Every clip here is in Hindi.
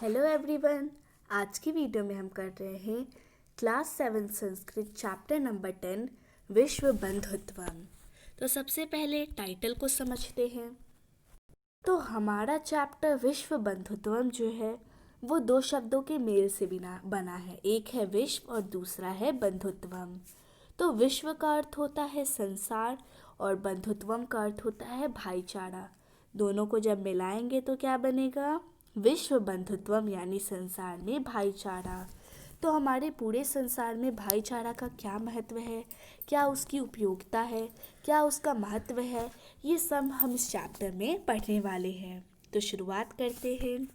Hello everyone. आज की वीडियो में हम कर रहे हैं क्लास 7 संस्कृत चैप्टर नंबर 10 विश्व बंधुत्वम। तो सबसे पहले टाइटल को समझते हैं। तो हमारा चैप्टर विश्व बंधुत्वम जो है वो दो शब्दों के मेल से बना है। एक है विश्व और दूसरा है बंधुत्वम। तो विश्व का अर्थ होता है संसार और बंधुत्वम का अर्थ होता है भाईचारा। दोनों को जब मिलाएंगे तो क्या बनेगा? विश्व बंधुत्वम यानी संसार में भाईचारा। तो हमारे पूरे संसार में भाईचारा का क्या महत्व है, क्या उसकी उपयोगिता है, क्या उसका महत्व है, ये सब हम इस चैप्टर में पढ़ने वाले हैं। तो शुरुआत करते हैं।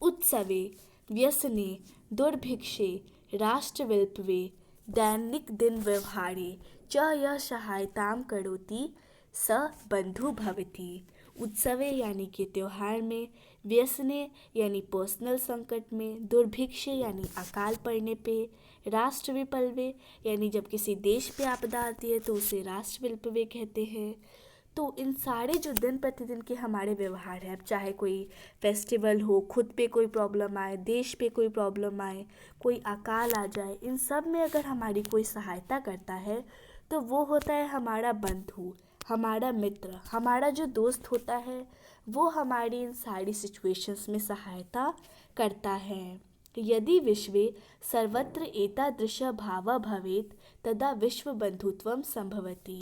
उत्सवे व्यसने दुर्भिक्षे राष्ट्रविल्पवे दैनिक दिन व्यवहारे च यह सहायताम करोति स बंधु भवति। उत्सवे यानी कि त्यौहार में, व्यसने यानी पर्सनल संकट में, दुर्भिक्षे यानी अकाल पड़ने पे, राष्ट्र विपल्वे यानी जब किसी देश पे आपदा आती है तो उसे राष्ट्र विपल्वे कहते हैं। तो इन सारे जो दिन प्रतिदिन के हमारे व्यवहार है, अब चाहे कोई फेस्टिवल हो, खुद पे कोई प्रॉब्लम आए, देश पे कोई प्रॉब्लम आए, कोई अकाल आ जाए, इन सब में अगर हमारी कोई सहायता करता है तो वो होता है हमारा बंधु, हमारा मित्र, हमारा जो दोस्त होता है वो हमारी इन सारी सिचुएशंस में सहायता करता है। यदि विश्वे सर्वत्र एतादृश भाव भवेत् तदा विश्व बंधुत्वम संभवति।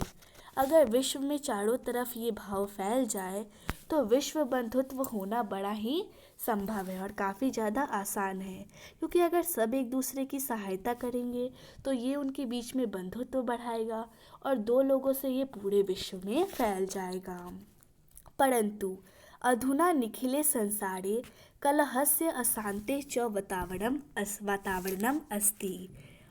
अगर विश्व में चारों तरफ ये भाव फैल जाए तो विश्व बंधुत्व होना बड़ा ही संभव है और काफ़ी ज़्यादा आसान है, क्योंकि अगर सब एक दूसरे की सहायता करेंगे तो ये उनके बीच में बंधुत्व बढ़ाएगा और दो लोगों से ये पूरे विश्व में फैल जाएगा। परंतु अधुना निखिले संसारे कलहस्य अशांते च वातावरणम अस्ति।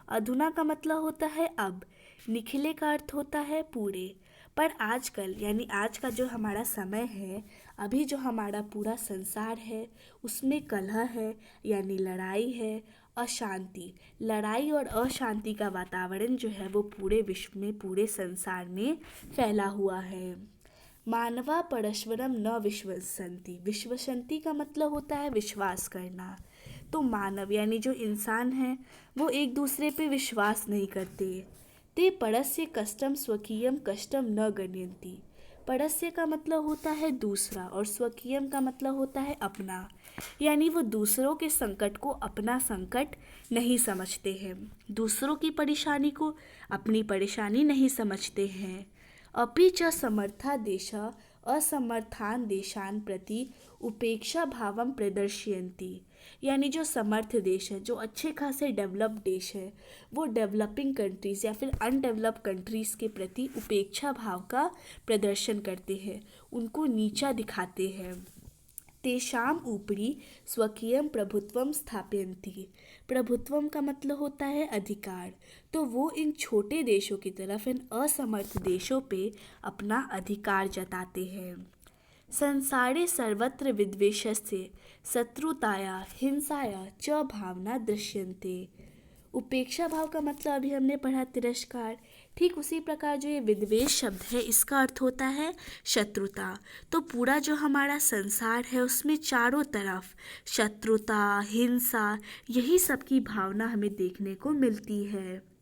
अधुना का मतलब होता है अब, निखिले का अर्थ होता है पूरे। पर आजकल यानी आज का जो हमारा समय है, अभी जो हमारा पूरा संसार है उसमें कलह है यानी लड़ाई है, अशांति, लड़ाई और अशांति का वातावरण जो है वो पूरे विश्व में, पूरे संसार में फैला हुआ है। मानवा परस्परम न विश्वसंति। विश्वसंति का मतलब होता है विश्वास करना। तो मानव यानी जो इंसान है वो एक दूसरे पे विश्वास नहीं करते। ते परस्य कष्टम स्वकीयम कष्टम न गण्यन्ति। परस्य का मतलब होता है दूसरा और स्वकीयम का मतलब होता है अपना, यानी वो दूसरों के संकट को अपना संकट नहीं समझते हैं, दूसरों की परेशानी को अपनी परेशानी नहीं समझते हैं। अपि च समर्था देशा असमर्थान देशान प्रति उपेक्षा भावम प्रदर्शयन्ति। यानी जो समर्थ देश है, जो अच्छे खासे डेवलप्ड देश है, वो डेवलपिंग कंट्रीज़ या फिर अनडेवलप्ड कंट्रीज़ के प्रति उपेक्षा भाव का प्रदर्शन करते हैं, उनको नीचा दिखाते हैं। तेषाम ऊपरी स्वकीयम प्रभुत्वम स्थापयन्ति। प्रभुत्वम का मतलब होता है अधिकार। तो वो इन छोटे देशों की तरफ, इन असमर्थ देशों पे अपना अधिकार जताते हैं। संसारे सर्वत्र विद्वेषस्य शत्रुताया हिंसाया च भावना दृश्यन्ते। उपेक्षा भाव का मतलब अभी हमने पढ़ा तिरस्कार। ठीक उसी प्रकार जो ये विद्वेष शब्द है इसका अर्थ होता है शत्रुता। तो पूरा जो हमारा संसार है उसमें चारों तरफ शत्रुता, हिंसा, यही सब की भावना हमें देखने को मिलती है।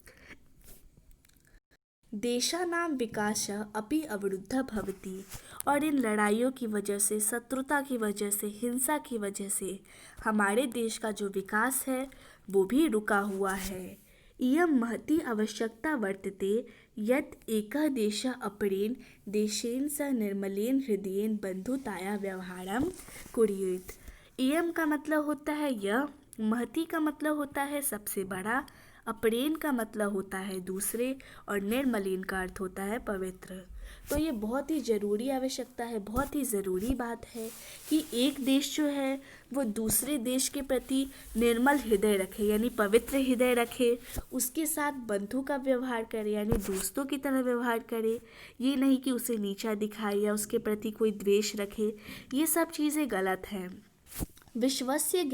देशानाम विकास अपि अवरुद्ध भवति। और इन लड़ाइयों की वजह से, शत्रुता की वजह से, हिंसा की वजह से हमारे देश का जो विकास है वो भी रुका हुआ है। इयं महती आवश्यकता वर्तते यत् एकः देशः अपरेण देशेन सह निर्मलेन हृदयेन बंधुताया व्यवहारं कुर्यात्। इयं का मतलब होता है यह, महती का मतलब होता है सबसे बड़ा, अपरेण का मतलब होता है दूसरे और निर्मलीन का अर्थ होता है पवित्र। तो ये बहुत ही ज़रूरी आवश्यकता है, बहुत ही ज़रूरी बात है कि एक देश जो है वो दूसरे देश के प्रति निर्मल हृदय रखे यानी पवित्र हृदय रखे, उसके साथ बंधु का व्यवहार करे यानी दोस्तों की तरह व्यवहार करे। ये नहीं कि उसे नीचा दिखाए या उसके प्रति कोई द्वेष रखे, ये सब चीज़ें गलत हैं। विश्वस्य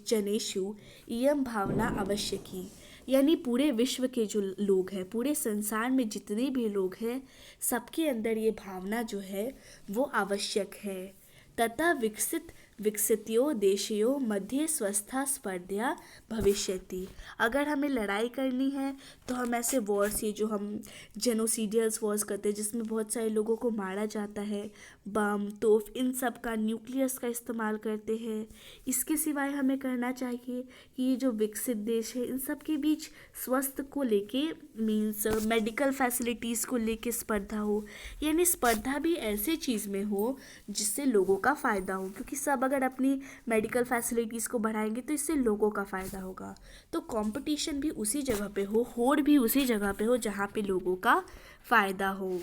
जनेषु इयं भावना आवश्यकी। यानी पूरे विश्व के जो लोग हैं, पूरे संसार में जितने भी लोग हैं, सबके अंदर ये भावना जो है वो आवश्यक है। तथा विकसित विकसित्यो देशयो मध्ये स्वस्था स्पर्धया भविष्यति। अगर हमें लड़ाई करनी है तो हम ऐसे वॉर्स, ये जो हम जेनोसीडियल्स वॉर्स करते हैं जिसमें बहुत सारे लोगों को मारा जाता है, बम तोप इन सब का, न्यूक्लियस का इस्तेमाल करते हैं। इसके सिवाय हमें करना चाहिए कि ये जो विकसित देश है इन सब के बीच स्वास्थ्य को लेके मीन्स मेडिकल फैसिलिटीज़ को लेके स्पर्धा हो, यानी स्पर्धा भी ऐसे चीज़ में हो जिससे लोगों का फ़ायदा हो, क्योंकि सब अगर अपनी मेडिकल फैसिलिटीज़ को बढ़ाएंगे तो इससे लोगों का फ़ायदा होगा। तो कंपटीशन भी उसी जगह पे हो, होड़ भी उसी जगह पे हो जहाँ पे लोगों का फ़ायदा हो।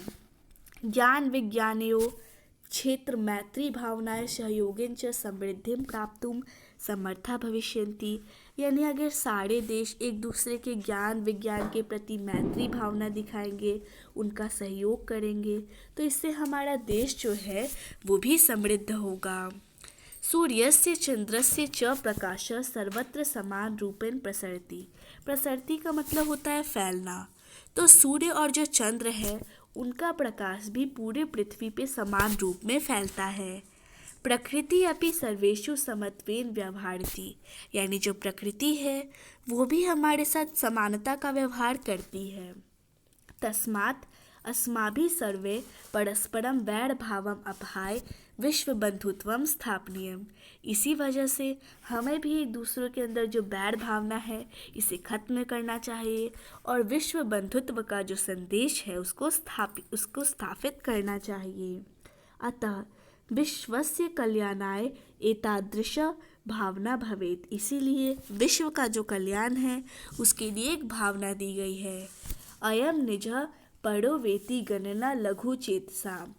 ज्ञान विज्ञानयो क्षेत्र मैत्री भावनाएं सहयोगेन च समृद्धिं प्राप्तुं समर्था भविष्यन्ति। यानी अगर सारे देश एक दूसरे के ज्ञान विज्ञान के प्रति मैत्री भावना दिखाएंगे, उनका सहयोग करेंगे, तो इससे हमारा देश जो है वो भी समृद्ध होगा। सूर्यस्य चंद्रस्य च प्रकाशः सर्वत्र समान रूपेण प्रसरति। प्रसरति का मतलब होता है फैलना। तो सूर्य और जो चंद्र है उनका प्रकाश भी पूरे पृथ्वी पे समान रूप में फैलता है। प्रकृति अपि सर्वेषु समत्वेन व्यवहारति। यानी जो प्रकृति है वो भी हमारे साथ समानता का व्यवहार करती है। तस्मात् अस्माभिः सर्वे परस्परं वैरभावम् अपाय विश्व बंधुत्वम स्थापनीयम। इसी वजह से हमें भी एक दूसरे के अंदर जो बैर भावना है इसे खत्म करना चाहिए और विश्व बंधुत्व का जो संदेश है उसको स्थापित करना चाहिए। अतः विश्वस्य कल्याणाय एतादृश भावना भवेत्। इसीलिए विश्व का जो कल्याण है उसके लिए एक भावना दी गई है। अयम निजः परो वेति गणना लघु चेतसाम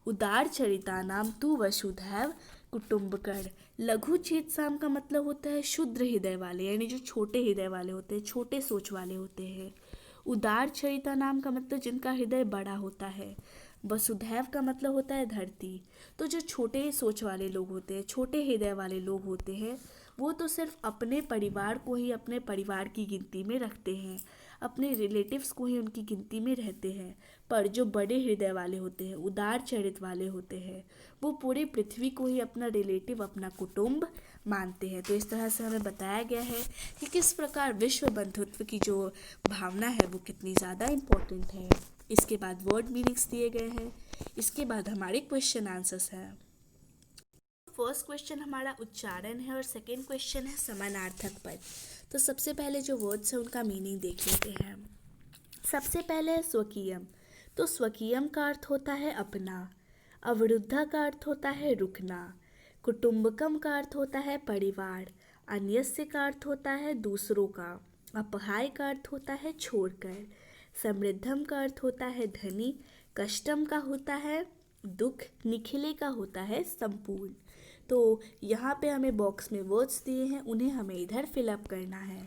उदार चरितानाम तु वसुधैव कुटुम्बकम्। लघु चेतसाम का मतलब होता है शुद्र हृदय वाले, यानी जो छोटे हृदय वाले होते हैं, छोटे सोच वाले होते हैं। उदार चरिता नाम का मतलब जिनका हृदय बड़ा होता है। वसुधैव का मतलब होता है धरती। तो जो छोटे सोच वाले लोग होते हैं, छोटे हृदय वाले लोग होते हैं, वो तो सिर्फ अपने परिवार को ही अपने परिवार की गिनती में रखते हैं, अपने रिलेटिव्स को ही उनकी गिनती में रहते हैं। पर जो बड़े हृदय वाले होते हैं, उदार चरित्र वाले होते हैं, वो पूरी पृथ्वी को ही अपना रिलेटिव, अपना कुटुंब मानते हैं। तो इस तरह से हमें बताया गया है कि किस प्रकार विश्व बंधुत्व की जो भावना है वो कितनी ज़्यादा इम्पोर्टेंट है। इसके बाद वर्ड मीनिंग्स दिए गए हैं, इसके बाद हमारे क्वेश्चन आंसर्स हैं। फर्स्ट क्वेश्चन हमारा उच्चारण है और सेकेंड क्वेश्चन है समानार्थक पद। तो सबसे पहले जो वर्ड्स हैं उनका मीनिंग देख लेते हैं। सबसे पहले है स्वकीयम। तो स्वकीयम का अर्थ होता है अपना। अवरुद्धा का अर्थ होता है रुकना। कुटुम्बकम का अर्थ होता है परिवार। अन्यस्य का अर्थ होता है दूसरों का। अपहाय का अर्थ होता है छोड़कर। समृद्धम का अर्थ होता है धनी। कष्टम का होता है दुख। निखिले का होता है संपूर्ण। तो यहाँ पे हमें बॉक्स में वर्ड्स दिए हैं, उन्हें हमें इधर फिलअप करना है।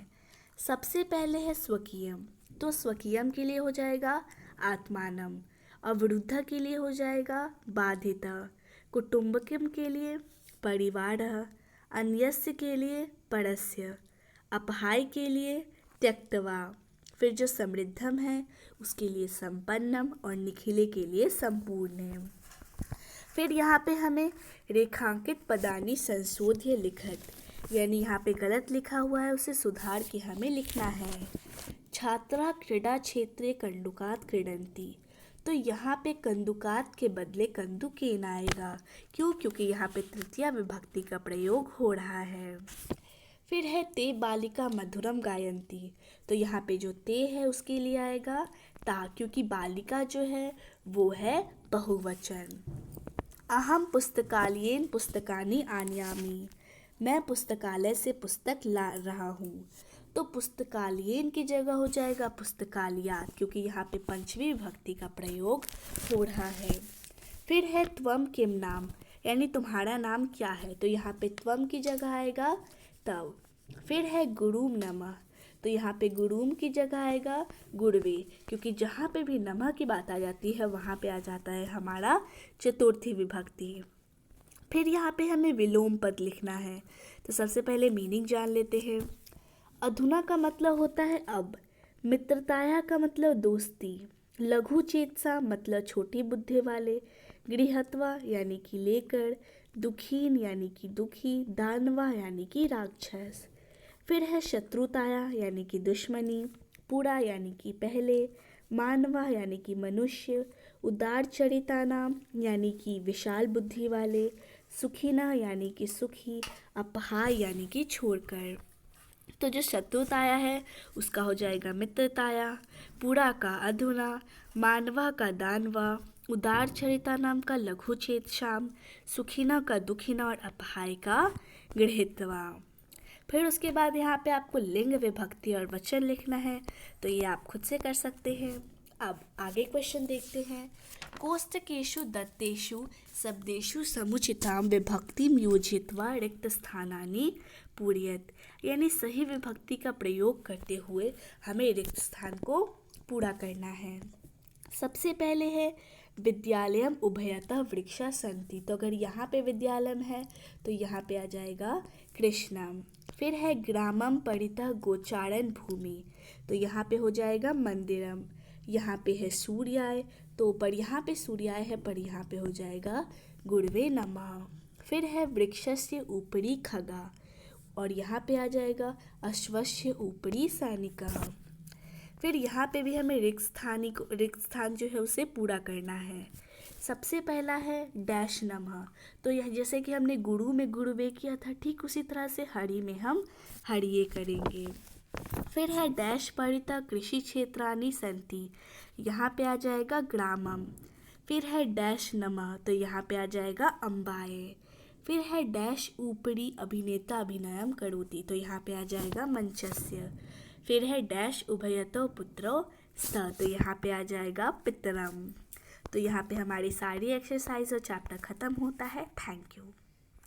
सबसे पहले है स्वकीयम। तो स्वकीयम के लिए हो जाएगा आत्मानम। अवरुद्धा के लिए हो जाएगा बाधिता। कुटुम्बकम के लिए परिवार। अन्यस्य के लिए परस्य। अपहाय के लिए त्यक्तवा। फिर जो समृद्धम है उसके लिए संपन्नम और निखिले के लिए संपूर्ण। फिर यहाँ पे हमें रेखांकित पदानि संशोध्य लिखत, यानी यहाँ पे गलत लिखा हुआ है उसे सुधार के हमें लिखना है। छात्रा क्रीडा क्षेत्रे कंडुकात क्रीडन्ति। तो यहाँ पे कंदुकात के बदले कंदुकेन आएगा। क्यों? क्योंकि यहाँ पे तृतीया विभक्ति का प्रयोग हो रहा है। फिर है ते बालिका मधुरम गायन्ति। तो यहाँ पे जो ते है उसके लिए आएगा ता, क्योंकि बालिका जो है वो है बहुवचन। अहम पुस्तकालयेन पुस्तकानि आनयामि। मैं पुस्तकालय से पुस्तक ला रहा हूँ। तो पुस्तकालयेन की जगह हो जाएगा पुस्तकालयात, क्योंकि यहाँ पे पंचमी विभक्ति का प्रयोग हो रहा है। फिर है त्वम किम नाम, यानी तुम्हारा नाम क्या है। तो यहाँ पे त्वम की जगह आएगा तव। फिर है गुरुम नमः। तो यहाँ पे गुरुम की जगह आएगा गुरवे, क्योंकि जहाँ पे भी नमः की बात आ जाती है वहाँ पे आ जाता है हमारा चतुर्थी विभक्ति। फिर यहाँ पे हमें विलोम पद लिखना है। तो सबसे पहले मीनिंग जान लेते हैं। अधुना का मतलब होता है अब। मित्रताया का मतलब दोस्ती। लघु चेतसा मतलब छोटी बुद्धि वाले। गृहत्वा यानी कि लेकर। दुखीन यानी कि दुखी, दानवा यानी कि राक्षस। फिर है शत्रुताया यानी कि दुश्मनी, पुरा यानी कि पहले, मानवा यानी कि मनुष्य, उदार चरितानाम यानी कि विशाल बुद्धि वाले, सुखीना यानी कि सुखी, अपहाय यानी कि छोड़कर। तो जो शत्रुताया है उसका हो जाएगा मित्रताया, पुरा का अधुना, मानवा का दानवा, उदार चरिता नाम का लघु चेत शाम, सुखीना का दुखीना और अपहाय का गृहीतवा। फिर उसके बाद यहाँ पे आपको लिंग विभक्ति और वचन लिखना है, तो ये आप खुद से कर सकते हैं। अब आगे क्वेश्चन देखते हैं। कोष्टकेषु दत्तेषु शब्देषु समुचितां विभक्तिं योजयित्वा रिक्त स्थानानि पूरयेत्। यानी सही विभक्ति का प्रयोग करते हुए हमें रिक्त स्थान को पूरा करना है। सबसे पहले है विद्यालयम उभयतः वृक्षा सन्ति। तो अगर यहाँ पे विद्यालयम है तो यहाँ पे आ जाएगा कृष्णम। फिर है ग्रामम परितः गोचारण भूमि, तो यहाँ पे हो जाएगा मंदिरम। यहाँ पे है सूर्याय, तो पर यहाँ पे सूर्याय है पर यहाँ पे हो जाएगा गुरुवे नमः। फिर है वृक्षस्य ऊपरी खगा, और यहाँ पे आ जाएगा अश्वस्य ऊपरी सैनिका। फिर यहाँ पे भी हमें रिक्त स्थान जो है उसे पूरा करना है। सबसे पहला है डैश नमः, तो यह जैसे कि हमने गुरु में गुरुवे किया था ठीक उसी तरह से हरि में हम हरिये करेंगे। फिर है डैश परितः कृषि क्षेत्राणि सन्ति, यहाँ पे आ जाएगा ग्रामम। फिर है डैश नमः, तो यहाँ पे आ जाएगा अम्बाए। फिर है डैश ऊपरी अभिनेता अभिनयम करोति, तो यहाँ पे आ जाएगा मंचस्य। फिर है डैश उभयतो पुत्रो स्त, तो यहाँ पे आ जाएगा पितरम। तो यहाँ पे हमारी सारी एक्सरसाइज और चैप्टर ख़त्म होता है। Thank you.